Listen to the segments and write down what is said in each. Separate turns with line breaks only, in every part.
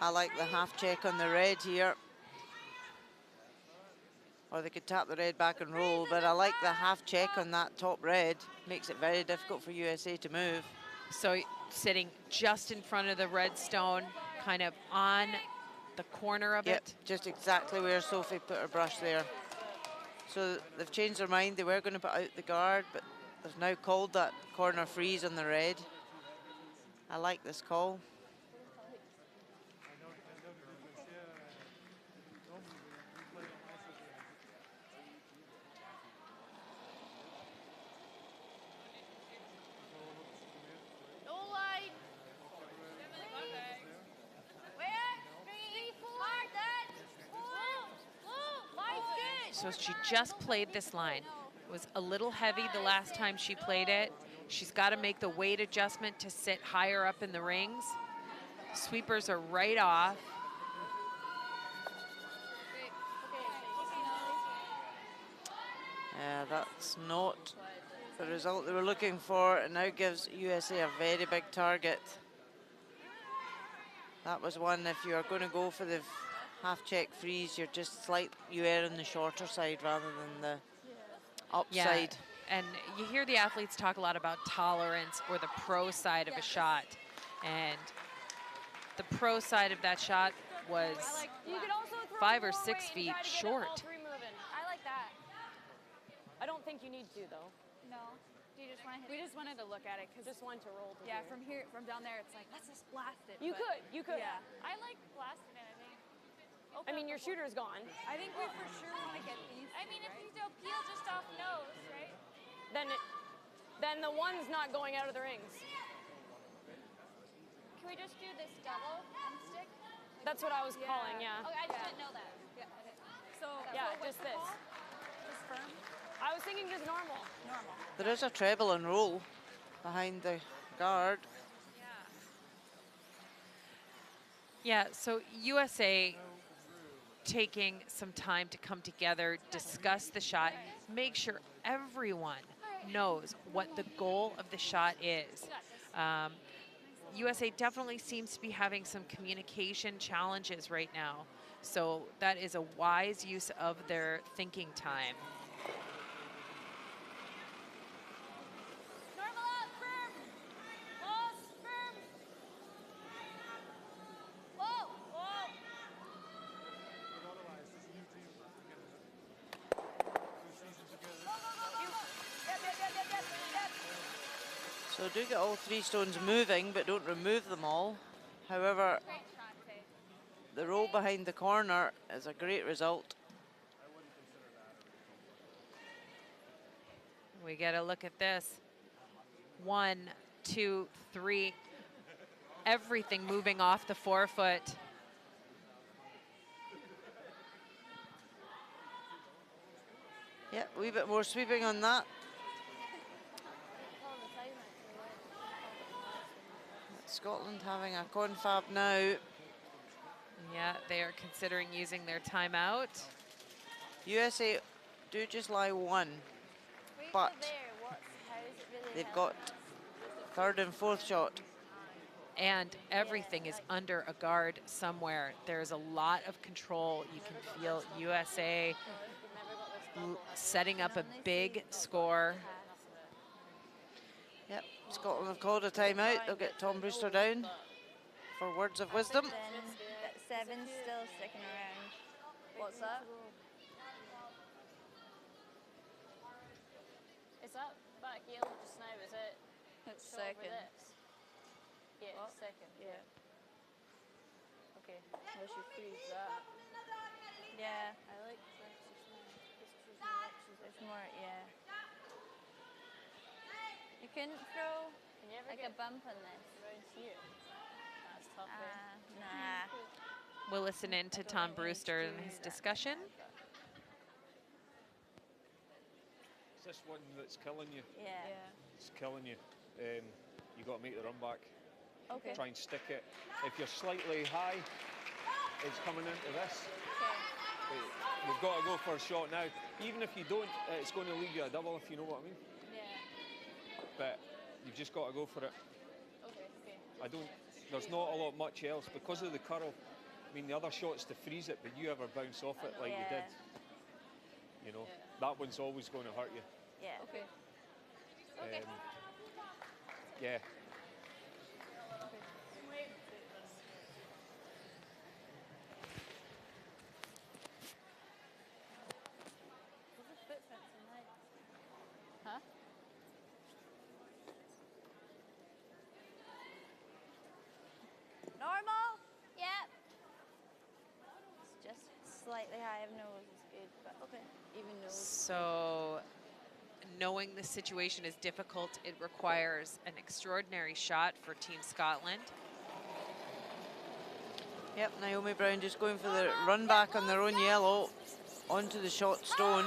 I like the half check on the red here. Or they could tap the red back and roll, but I like the half check on that top red. Makes it very difficult for USA to move.
So sitting just in front of the red stone, kind of on the corner of it.
Just exactly where Sophie put her brush there. So they've changed their mind. They were going to put out the guard, but they've now called that corner freeze on the red. I like this call.
So she just played this line. It was a little heavy the last time she played it. She's got to make the weight adjustment to sit higher up in the rings. Sweepers are right off.
Yeah, that's not the result they were looking for. It now gives USA a very big target. That was one, if you are going to go for the half check freeze, you're just you err on the shorter side rather than the upside.
Yeah, and you hear the athletes talk a lot about tolerance or the pro side of a shot. And the pro side of that shot was 5 or 6 feet short.
I like that. I don't think you need to, though.
No. Do you just want to hit
We just wanted to look at it because just wanted to roll.
Yeah, from down there, it's like, let's just blast it.
You could.
Yeah.
I like blasting it, I think.
I mean, your shooter's gone.
I think we for sure want to get these.
I mean, if you do peel just off nose, right?
Then the one's not going out of the rings.
Can we just do this double and stick?
That's what I was calling, yeah.
Okay, I just didn't know that.
Yeah. So
Yeah,
what's
just
the
this.
call? Just firm.
I was thinking just normal.
Normal.
There is a treble and roll behind the guard.
Yeah, so USA taking some time to come together, discuss the shot, make sure everyone knows what the goal of the shot is. USA definitely seems to be having some communication challenges right now. So that is a wise use of their thinking time.
Normal out, firm. Close, firm. Whoa, whoa.
So do get all 3 stones moving, but don't remove them all. However,
Great shot, Faye.
the roll behind the corner is a great result.
We get a look at this. 1, 2, 3. Everything moving off the forefoot.
Yeah, a wee bit more sweeping on that. Scotland having a confab now.
Yeah, they are considering using their timeout.
USA do just lie 1, but they've got 3rd and 4th shot.
And everything is under a guard somewhere. There's a lot of control. You can feel USA setting up a big score.
Yep, Scotland have called a timeout. They'll get Tom Brewster down for words of wisdom.
Then 7's still sticking around.
What's that? Is that back yellow just now, is it?
It's
Show over
second.
this? Yeah,
What?
it's second.
Yeah.
Okay, I should freeze that.
Yeah.
I like Alexis now.
There's more, yeah. You couldn't throw
Can you ever
like
get
a bump on this.
around here? That's tough, eh?
Nah.
We'll listen in to Tom Brewster and his discussion.
Is this one that's killing you?
Yeah.
It's killing you. You got to make the run back.
Okay.
Try and stick it. If you're slightly high, it's coming into this.
Okay.
You've got to go for a shot now. Even if you don't, it's going to leave you a double, if you know what I mean.
Yeah.
But you've just got to go for it.
Okay, okay.
There's not a lot much else because of the curl. I mean, the other shot's to freeze it, but you ever bounce off it like you did. You know, that one's always going to hurt you.
Yeah.
Okay.
Yeah.
There's a footprint in there. Huh? Normal?
Yep.
It's just slightly high of nose is good, but okay. Even nose.
So, knowing the situation is difficult, it requires an extraordinary shot for Team Scotland.
Yep, Naomi Brown just going for the run back on their own yellow onto the shot stone.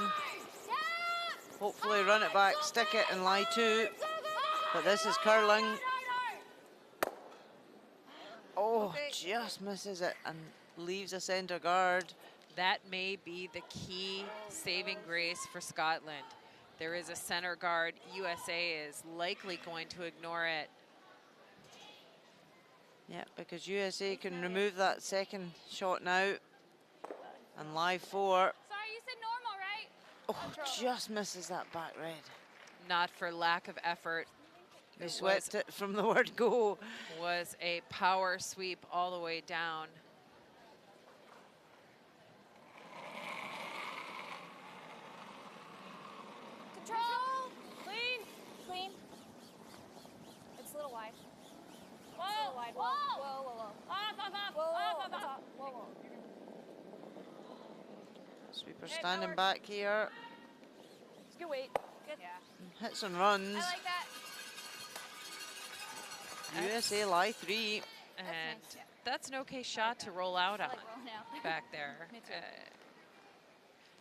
Hopefully run it back, stick it and lie two. But this is curling. Oh, just misses it and leaves a centre guard.
That may be the key saving grace for Scotland. There is a center guard. USA is likely going to ignore it.
Yeah, because USA can remove that second shot now and lie four.
Sorry, you said normal, right?
Oh, just misses that back red.
Not for lack of effort.
They swept it from the word go.
Was a power sweep all the way down.
Control. Clean.
Clean.
It's a little wide.
It's a little wide. Whoa. Whoa, whoa, whoa.
Off, off, off.
Whoa,
Off,
whoa,
off,
whoa,
off.
whoa, whoa.
Sweeper
Hey,
standing
forward.
back here.
It's good weight. Good. Yeah.
Hits and runs.
I like that.
USA lie three.
And
nice.
that's an okay shot to roll out on
I like rolling out.
back there.
Me too.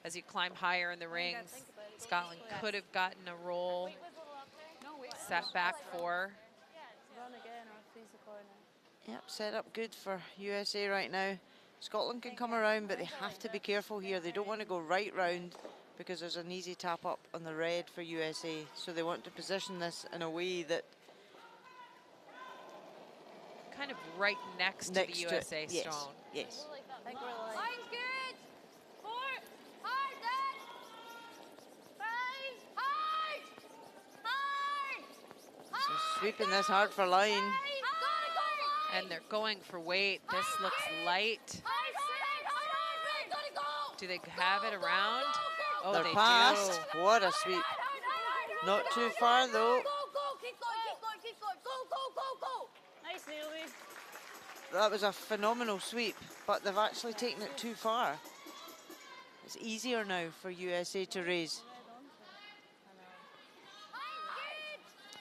As you climb higher in the rings,
think about it.
Scotland could have gotten a roll,
Weight was a little up there. No, weight.
sat back four.
Run again or freeze the corner.
Yep, set up good for USA right now. Scotland can come around, but they have to be careful here. They don't want to go right round because there's an easy tap up on the red for USA. So they want to position this in a way that
Kind of right next to the USA
yes,
stone.
yes.
I think we're like.
Line's good. Four. Hard, Dad. Five. Hard. Hard.
So sweeping this hard for line.
Gotta go.
And they're going for weight. This looks light.
Hard, gotta go.
Do they have it around? Oh,
They're
they
past.
do.
What a sweep. Not too far though.
Keep going. Go.
Nice, Naomi.
That was a phenomenal sweep, but they've actually taken it too far. It's easier now for USA to raise.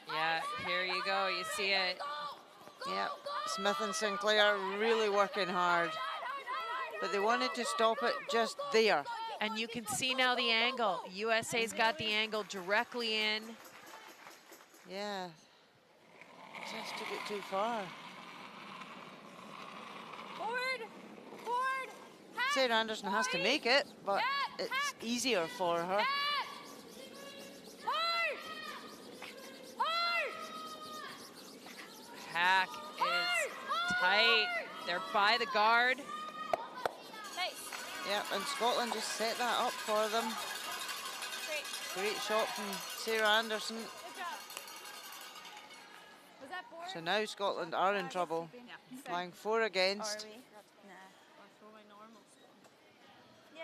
Yeah, here you go. You see it.
Yeah, Smith and Sinclair really working hard, but they wanted to stop it just there.
And you can see now the angle. USA's got the angle directly in.
Yeah, just took it too far.
Forward.
Sarah Anderson has to make it, but it's easier for her.
Hack is tight. They're by the guard.
Nice.
Yeah, and Scotland just set that up for them. Great shot from Sarah Anderson.
Good job. Was that four?
So now Scotland are in trouble. Flying four
Are
against.
we? Nah. Yeah.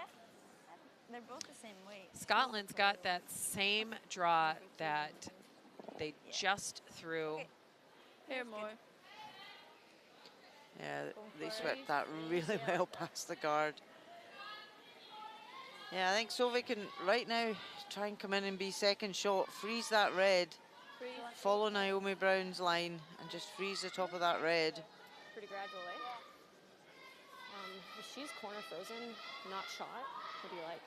They're both the same weight.
Scotland's got that same draw that they just threw.
Here more.
Yeah, they swept that really well past the guard. Yeah, I think Sophie can right now try and come in and be second shot, freeze that red, follow Naomi Brown's line and just freeze the top of that red.
Pretty gradual, eh? If she's corner frozen, not shot, what do you like?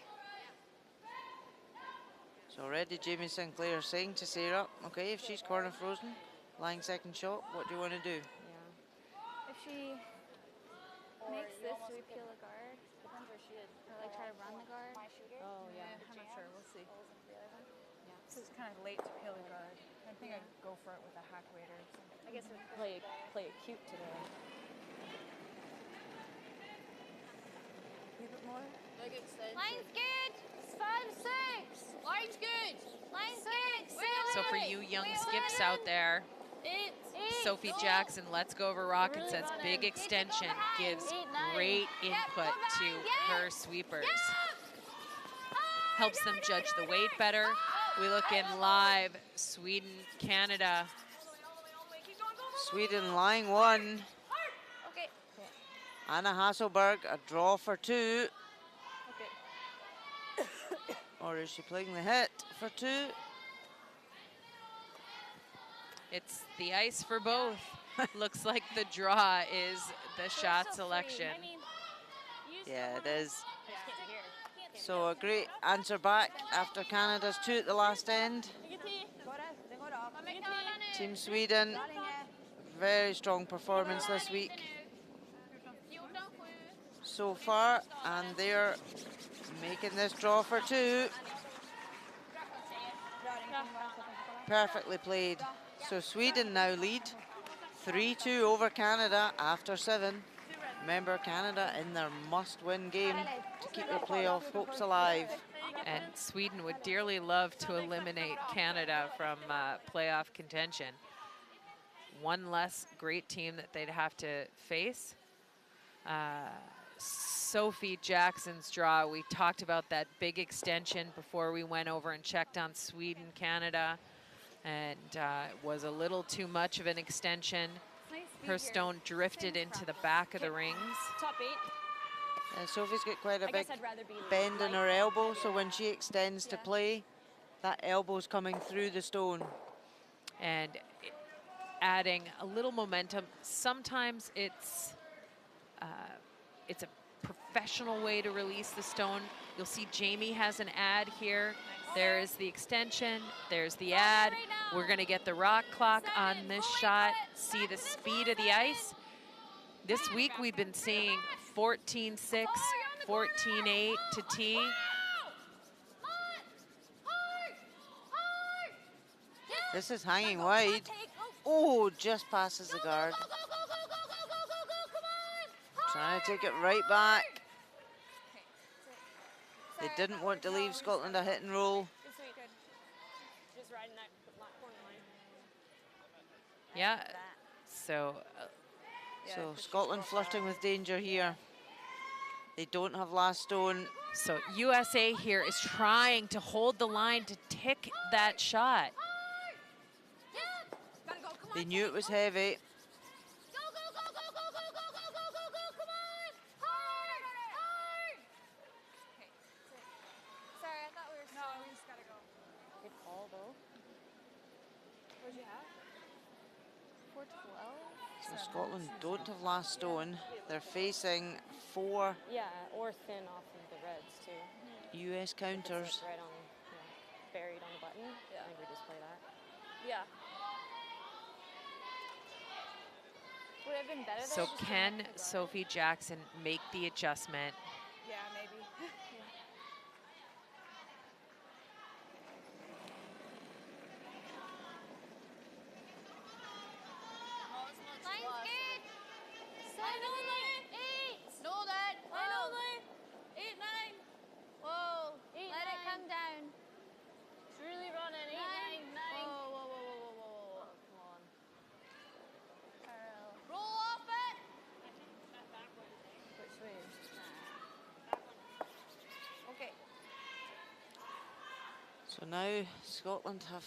So already Jamie Sinclair saying to Sarah, okay, if she's corner frozen, lying second shot, what do you want to do?
Yeah.
If she makes this, do we peel the guard? Or like try to run the guard?
Oh, yeah.
I'm not sure. We'll see. This is kind of late to peel the guard. I think I'd go for it with a hack waiter or something.
I guess play it cute today.
keep it more.
Leg extension.
Line's good.
5-6. Line's good.
Line's good.
So for you young skips out there,
8.
Sophie Jackson, Let's Go Over Rocket says big extension gives great input to her sweepers. Helps them judge the weight better. We look in live, Sweden, Canada.
Sweden line 1.
Okay.
Anna Hasselberg, a draw for 2.
Okay.
Or is she playing the hit for 2?
It's the ice for both. Looks like the draw is the shot selection.
I mean,
Yeah, it is.
I just can't hear.
So a great answer back after Canada's 2 at the last end. Team Sweden, very strong performance this week so far, and they're making this draw for 2. Perfectly played. So Sweden now lead 3-2 over Canada after 7. Remember, Canada in their must-win game to keep their playoff hopes alive.
And Sweden would dearly love to eliminate Canada from playoff contention. One less great team that they'd have to face. Sophie Jackson's draw, we talked about that big extension before we went over and checked on Sweden, Canada, and it was a little too much of an extension. Her stone drifted into the back of the rings.
Top 8.
Sophie's got quite a
I
big
guess I'd rather be
bend in her
light.
elbow, so when she extends to play, that elbow's coming through the stone.
And adding a little momentum. Sometimes it's a professional way to release the stone. You'll see Jamie has an ad here. There is the extension, there's the ad. We're gonna get the rock clock on this shot, see the speed of the ice. This week we've been seeing 14-6, 14-8 to tee.
This is hanging wide. Oh, just passes the guard. Trying to take it right back. They didn't want to leave Scotland a hit and roll.
This week, just riding that corner line.
Yeah, so
So Scotland flirting with danger here. They don't have last stone.
so USA here is trying to hold the line to tick that shot.
They knew it was heavy.
Sorry, I thought we were.
No, we just gotta go.
Good call, though.
What'd you have?
4-12.
So Scotland don't have last stone. They're facing 4
Yeah, or thin off of the reds, too.
US
It's
counters.
like right on, buried on the button. Yeah. I think we just play that.
Yeah.
Would have been better.
So can Sophie Jackson make the adjustment?
Yeah, maybe.
Line's good. 7-8.
No, Dad.
Line only.
8-9.
Whoa.
8,
Let it
9.
come down.
It's really running. 8, 9, 9.
Whoa, whoa, whoa, whoa, whoa, whoa. Come on.
Carl.
Roll off it.
Which way?
Okay.
So now Scotland have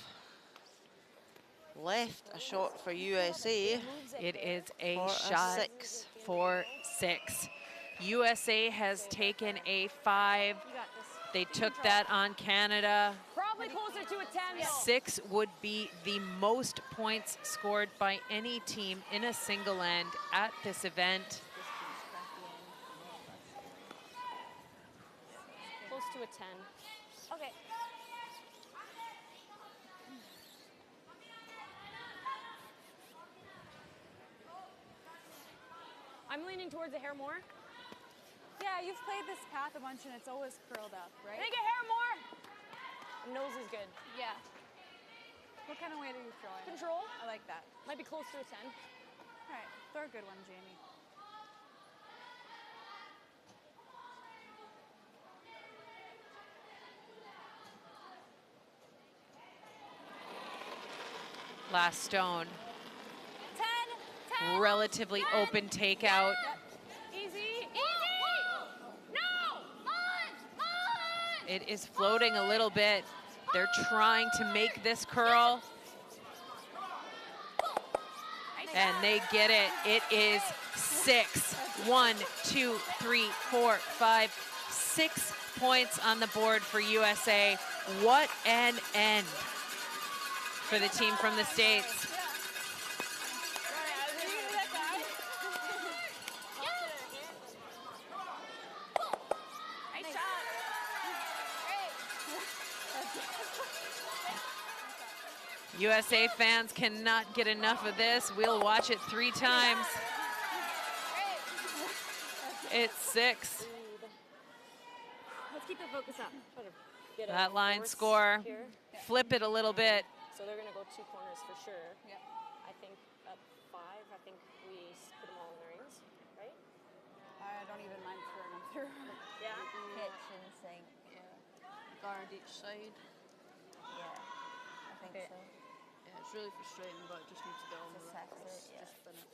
left a shot for USA
It is a
for
shot
a 6.
for 6. USA has taken a 5.
You got this.
They took that on Canada.
Probably closer to a 10, though.
6 would be the most points scored by any team in a single end at this event.
Close to a 10.
Okay.
I'm leaning towards the hair more.
Yeah, you've played this path a bunch and it's always curled up, right?
Make it hair more. Nose is good.
Yeah.
What kind of way do you throw it?
Control.
I like that.
Might be close to a 10.
All right, throw a good one, Jamie.
last stone.
10, 10.
Relatively open takeout.
Easy.
No!
It is floating a little bit. They're trying to make this curl. And they get it. It is 6. 1, 2, 3, 4, 5, 6 points on the board for USA. What an end for the team from the States. USA fans cannot get enough of this. We'll watch it 3 times. It's 6.
Let's keep the focus up.
Get a
That line
force
score.
here.
Flip it a little bit.
So they're going to go 2 corners for sure.
Yep.
I think up 5, I think we put them all in the rings, right?
I don't even mind throwing them through.
Yeah.
Pitch and sink.
Guard each side.
Yeah, I think
Okay.
so.
Yeah, it's really frustrating, but it just needs to get on
Just
with
have to,
it.
yeah.
Just finish.